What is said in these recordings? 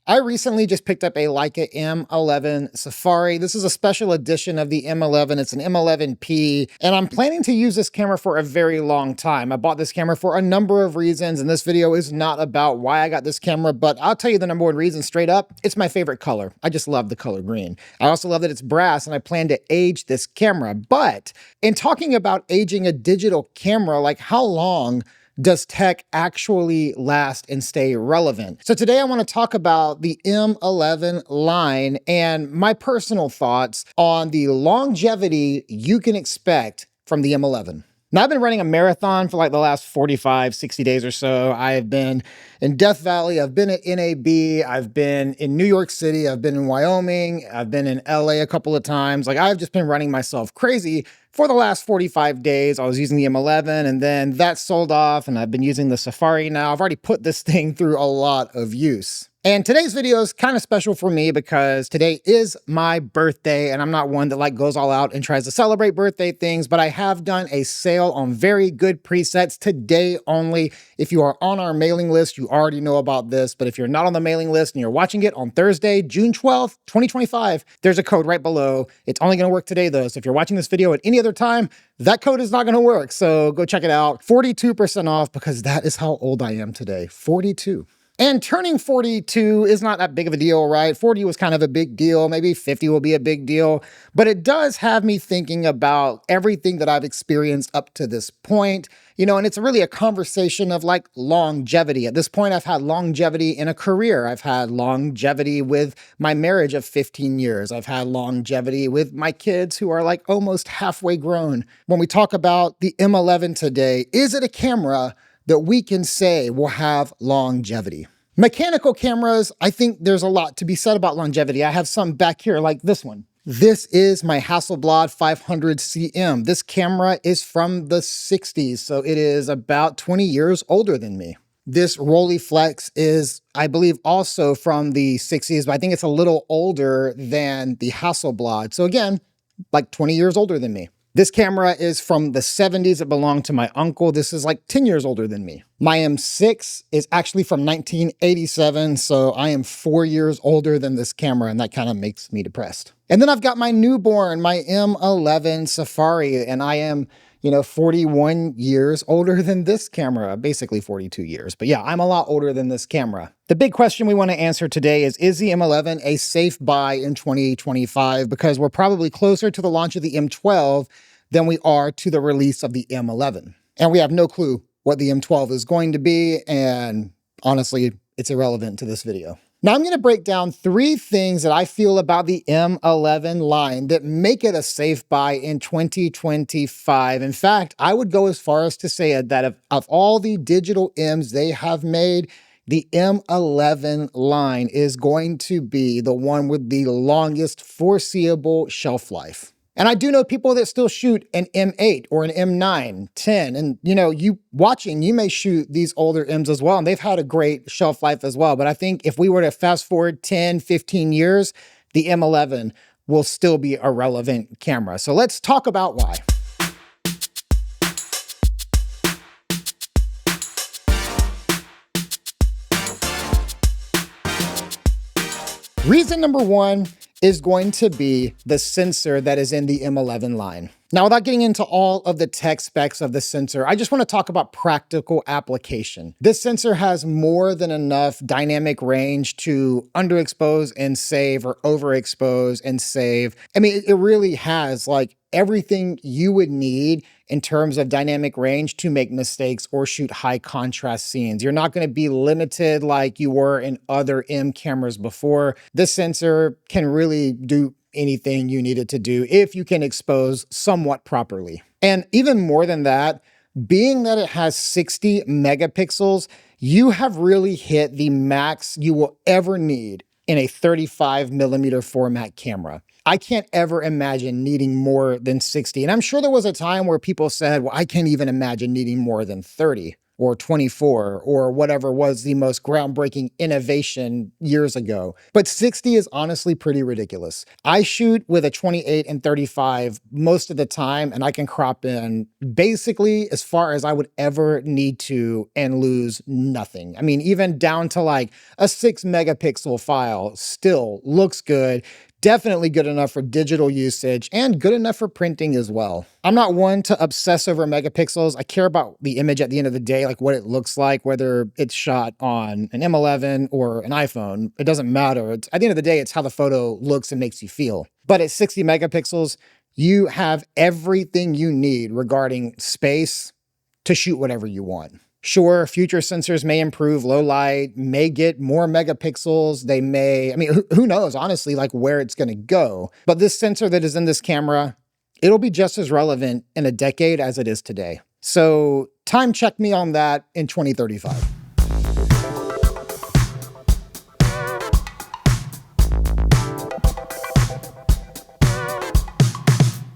I recently just picked up a Leica M11 Safari. This is a special edition of the M11. It's an M11P, and I'm planning to use this camera for a very long time. I bought this camera for a number of reasons, and this video is not about why I got this camera, but I'll tell you the number one reason straight up. It's my favorite color. I just love the color green. I also love that it's brass, and I plan to age this camera. But in talking about aging a digital camera, like how long does tech actually last and stay relevant? So today I want to talk about the M11 line and my personal thoughts on the longevity you can expect from the M11. Now, I've been running a marathon for like the last 45, 60 days or so. I've been in Death Valley, I've been at NAB, I've been in New York City, I've been in Wyoming, I've been in LA a couple of times. Like, I've just been running myself crazy for the last 45 days. I was using the M11 and then that sold off and I've been using the Safari now. I've already put this thing through a lot of use. And today's video is kind of special for me because today is my birthday, and I'm not one that like goes all out and tries to celebrate birthday things, but I have done a sale on very good presets today only. If you are on our mailing list, you already know about this, but if you're not on the mailing list and you're watching it on Thursday, June 12th, 2025, there's a code right below. It's only gonna work today though, so if you're watching this video at any other time, that code is not gonna work, so go check it out. 42% off, because that is how old I am today, 42. And turning 42 is not that big of a deal, right? 40 was kind of a big deal. Maybe 50 will be a big deal. But it does have me thinking about everything that I've experienced up to this point. You know, and it's really a conversation of like longevity. At this point, I've had longevity in a career. I've had longevity with my marriage of 15 years. I've had longevity with my kids who are like almost halfway grown. When we talk about the M11 today, is it a camera that we can say will have longevity? Mechanical cameras, I think there's a lot to be said about longevity. I have some back here like this one. This is my Hasselblad 500 CM. This camera is from the 60s, so it is about 20 years older than me. This Rolleiflex is, I believe, also from the 60s, but I think it's a little older than the Hasselblad. So again, like 20 years older than me. This camera is from the 70s. It belonged to my uncle. This is like 10 years older than me. My M6 is actually from 1987, so I am 4 years older than this camera, and that kind of makes me depressed. And then I've got my newborn, my M11 Safari, and I am, 41 years older than this camera, basically 42 years. But yeah, I'm a lot older than this camera. The big question we want to answer today is the M11 a safe buy in 2025? Because we're probably closer to the launch of the M12 than we are to the release of the M11. And we have no clue what the M12 is going to be, and honestly, it's irrelevant to this video. Now I'm going to break down 3 things that I feel about the M11 line that make it a safe buy in 2025. In fact, I would go as far as to say that of all the digital M's they have made, the M11 line is going to be the one with the longest foreseeable shelf life. And I do know people that still shoot an M8 or an M9, 10, and you watching, you may shoot these older M's as well, and they've had a great shelf life as well. But I think if we were to fast forward 10, 15 years, the M11 will still be a relevant camera. So let's talk about why. Reason number 1 is going to be the sensor that is in the M11 line. Now, without getting into all of the tech specs of the sensor, I just want to talk about practical application. This sensor has more than enough dynamic range to underexpose and save, or overexpose and save. I mean, it really has like everything you would need in terms of dynamic range to make mistakes or shoot high contrast scenes. You're not going to be limited like you were in other M cameras before. This sensor can really do anything you need it to do if you can expose somewhat properly. And even more than that, being that it has 60 megapixels, you have really hit the max you will ever need in a 35mm format camera. I can't ever imagine needing more than 60. And I'm sure there was a time where people said, well, I can't even imagine needing more than 30. or 24 or whatever was the most groundbreaking innovation years ago. But 60 is honestly pretty ridiculous. I shoot with a 28 and 35 most of the time, and I can crop in basically as far as I would ever need to and lose nothing. I mean, even down to like a 6 megapixel file still looks good. Definitely good enough for digital usage and good enough for printing as well. I'm not one to obsess over megapixels. I care about the image at the end of the day, like what it looks like, whether it's shot on an M11 or an iPhone. It doesn't matter. At the end of the day, it's how the photo looks and makes you feel. But at 60 megapixels, you have everything you need regarding space to shoot whatever you want. Sure, future sensors may improve, low light, may get more megapixels, they may, I mean, who knows, honestly, like where it's gonna go. But this sensor that is in this camera, it'll be just as relevant in a decade as it is today. So time check me on that in 2035.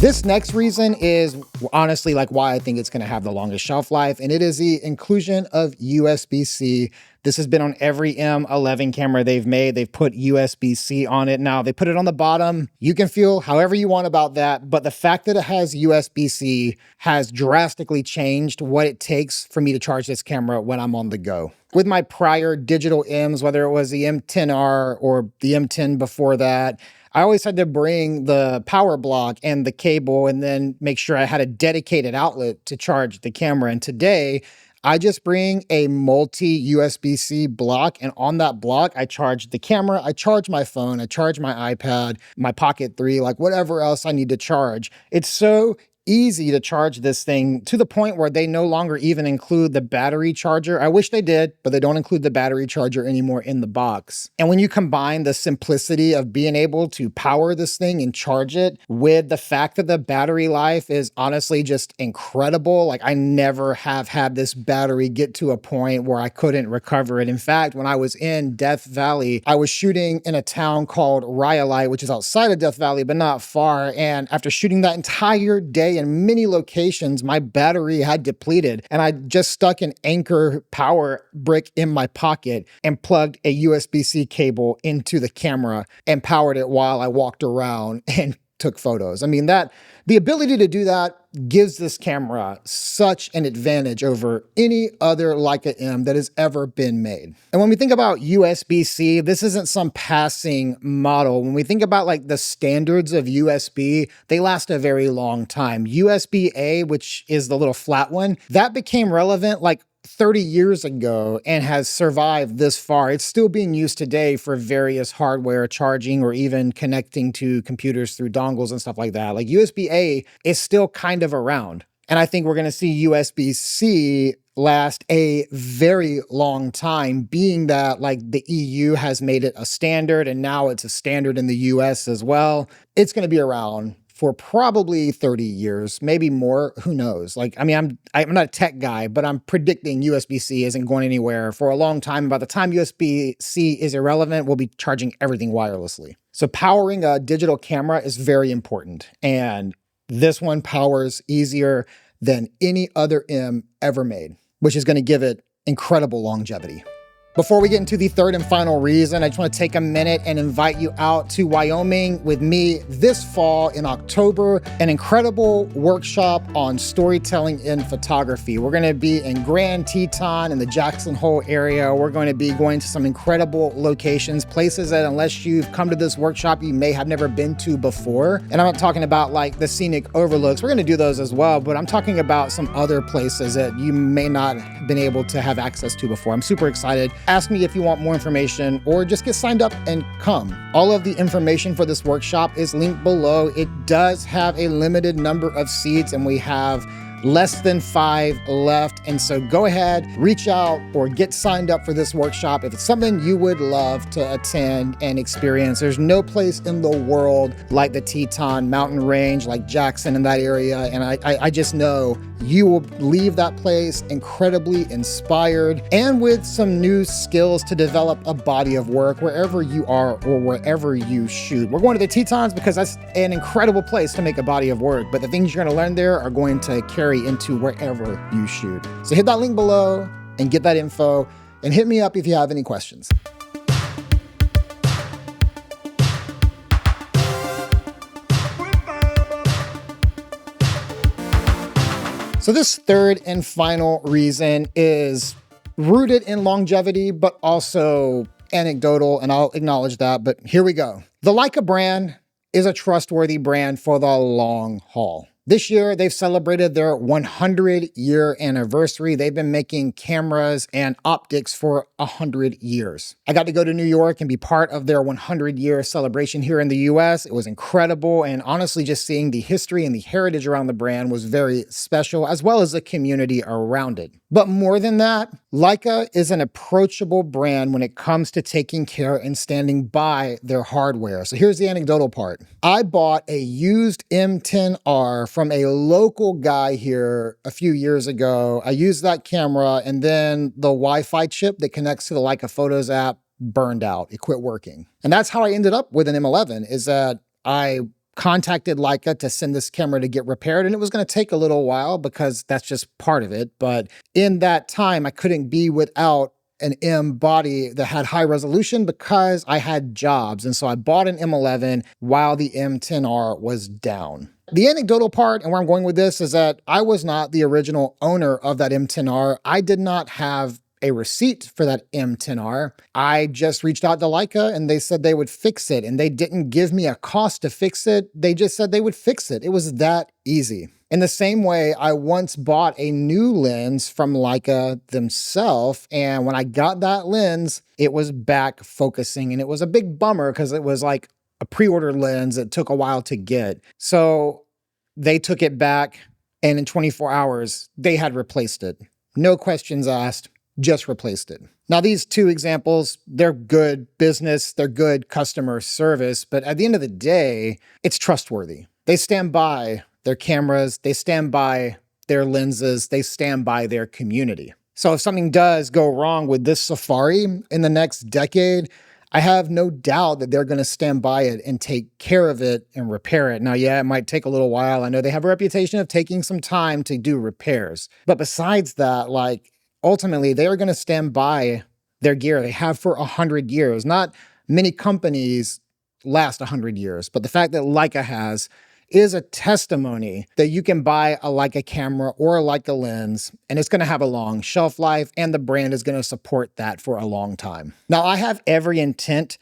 This next reason is honestly like why I think it's going to have the longest shelf life, and it is the inclusion of USB-C. This has been on every M11 camera they've made. They've put USB-C on it. Now, they put it on the bottom. You can feel however you want about that, but the fact that it has USB-C has drastically changed what it takes for me to charge this camera when I'm on the go. With my prior digital M's, whether it was the M10R or the M10 before that, I always had to bring the power block and the cable and then make sure I had a dedicated outlet to charge the camera. And today, I just bring a multi-USB-C block, and on that block, I charge the camera, I charge my phone, I charge my iPad, my Pocket 3, like whatever else I need to charge. It's so easy to charge this thing to the point where they no longer even include the battery charger. I wish they did, but they don't include the battery charger anymore in the box. And when you combine the simplicity of being able to power this thing and charge it with the fact that the battery life is honestly just incredible, like I never have had this battery get to a point where I couldn't recover it. In fact, when I was in Death Valley, I was shooting in a town called Rhyolite, which is outside of Death Valley, but not far. And after shooting that entire day in many locations, my battery had depleted, and I just stuck an Anchor power brick in my pocket and plugged a USB-C cable into the camera and powered it while I walked around and took photos. I mean, the ability to do that gives this camera such an advantage over any other Leica M that has ever been made. And when we think about USB-C, this isn't some passing model. When we think about like the standards of USB, they last a very long time. USB-A, which is the little flat one, that became relevant like 30 years ago and has survived this far. It's still being used today for various hardware charging or even connecting to computers through dongles and stuff like that. Like USB-A is still kind of around. And I think we're going to see USB-C last a very long time, being that like the EU has made it a standard and now it's a standard in the US as well. It's going to be around for probably 30 years, maybe more, who knows? Like, I mean, I'm not a tech guy, but I'm predicting USB-C isn't going anywhere for a long time. By the time USB-C is irrelevant, we'll be charging everything wirelessly. So powering a digital camera is very important. And this one powers easier than any other M ever made, which is going to give it incredible longevity. Before we get into the third and final reason, I just want to take a minute and invite you out to Wyoming with me this fall in October, an incredible workshop on storytelling in photography. We're going to be in Grand Teton in the Jackson Hole area. We're going to be going to some incredible locations, places that unless you've come to this workshop, you may have never been to before. And I'm not talking about like the scenic overlooks. We're going to do those as well, but I'm talking about some other places that you may not have been able to have access to before. I'm super excited. Ask me if you want more information or just get signed up and come. All of the information for this workshop is linked below. It does have a limited number of seats and we have less than 5 left. And so go ahead, reach out or get signed up for this workshop if it's something you would love to attend and experience. There's no place in the world like the Teton mountain range, like Jackson in that area. And I just know you will leave that place incredibly inspired and with some new skills to develop a body of work wherever you are or wherever you shoot. We're going to the Tetons because that's an incredible place to make a body of work, but the things you're going to learn there are going to carry carry into wherever you shoot. So hit that link below and get that info, and hit me up if you have any questions. So this third and final reason is rooted in longevity, but also anecdotal, and I'll acknowledge that, but here we go. The Leica brand is a trustworthy brand for the long haul. This year, they've celebrated their 100-year anniversary. They've been making cameras and optics for 100 years. I got to go to New York and be part of their 100-year celebration here in the US. It was incredible, and honestly, just seeing the history and the heritage around the brand was very special, as well as the community around it. But more than that, Leica is an approachable brand when it comes to taking care and standing by their hardware. So here's the anecdotal part. I bought a used M10R from a local guy here a few years ago. I used that camera, and then the Wi-Fi chip that connects to the Leica Photos app burned out. It quit working. And that's how I ended up with an M11, is that I contacted Leica to send this camera to get repaired, and it was going to take a little while because that's just part of it. But in that time, I couldn't be without an M body that had high resolution because I had jobs. And so I bought an M11 while the M10R was down. The anecdotal part, and where I'm going with this, is that I was not the original owner of that M10R. I did not have a receipt for that M10R. I just reached out to Leica and they said they would fix it, and they didn't give me a cost to fix it. They just said they would fix it. It was that easy. In the same way, I once bought a new lens from Leica themselves, and when I got that lens, it was back focusing, and it was a big bummer because it was like a pre-ordered lens that took a while to get. So they took it back, and in 24 hours, they had replaced it. No questions asked, just replaced it. Now, these two examples, they're good business, they're good customer service, but at the end of the day, it's trustworthy. They stand by their cameras, they stand by their lenses, they stand by their community. So if something does go wrong with this Safari in the next decade, I have no doubt that they're going to stand by it and take care of it and repair it. Now, yeah, it might take a little while. I know they have a reputation of taking some time to do repairs. But besides that, like, ultimately, they are going to stand by their gear. They have for 100 years. Not many companies last 100 years, but the fact that Leica has is a testimony that you can buy a Leica camera or a Leica lens, and it's going to have a long shelf life, and the brand is going to support that for a long time. Now, I have every intent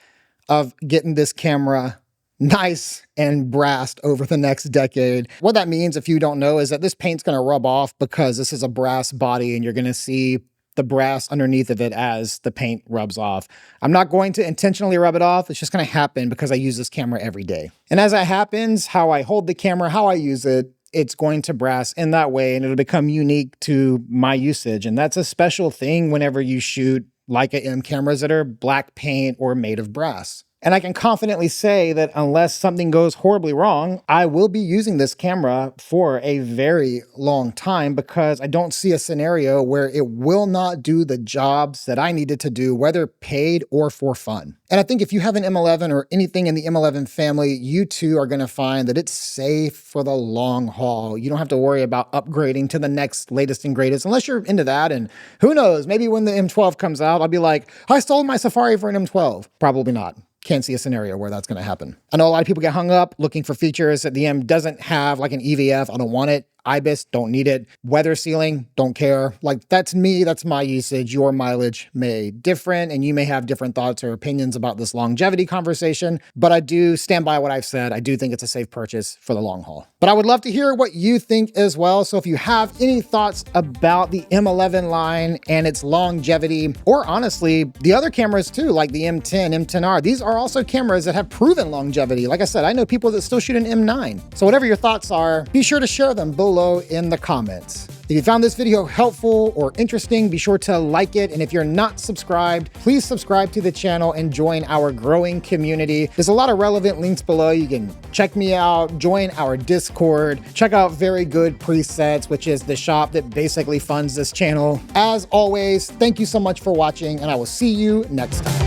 of getting this camera nice and brassed over the next decade. What that means, if you don't know, is that this paint's going to rub off because this is a brass body, and you're going to see the brass underneath of it as the paint rubs off. I'm not going to intentionally rub it off. It's just going to happen because I use this camera every day. And as that happens, how I hold the camera, how I use it, it's going to brass in that way, and it'll become unique to my usage. And that's a special thing whenever you shoot Leica M cameras that are black paint or made of brass. And I can confidently say that unless something goes horribly wrong, I will be using this camera for a very long time, because I don't see a scenario where it will not do the jobs that I needed to do, whether paid or for fun. And I think if you have an M11 or anything in the M11 family, you too are going to find that it's safe for the long haul. You don't have to worry about upgrading to the next latest and greatest, unless you're into that. And who knows, maybe when the M12 comes out, I'll be like, I sold my Safari for an M12. Probably not. Can't see a scenario where that's going to happen. I know a lot of people get hung up looking for features that the M doesn't have, like an EVF. I don't want it. IBIS, don't need it. Weather sealing, don't care. Like, that's me, that's my usage. Your mileage may different, and you may have different thoughts or opinions about this longevity conversation, but I do stand by what I've said. I do think it's a safe purchase for the long haul. But I would love to hear what you think as well. So if you have any thoughts about the M11 line and its longevity, or honestly, the other cameras too, like the M10, M10R, these are also cameras that have proven longevity. Like I said, I know people that still shoot an M9. So whatever your thoughts are, be sure to share them below in the comments. If you found this video helpful or interesting, be sure to like it. And if you're not subscribed, please subscribe to the channel and join our growing community. There's a lot of relevant links below. You can check me out, join our Discord, check out Very Good Presets, which is the shop that basically funds this channel. As always, thank you so much for watching, and I will see you next time.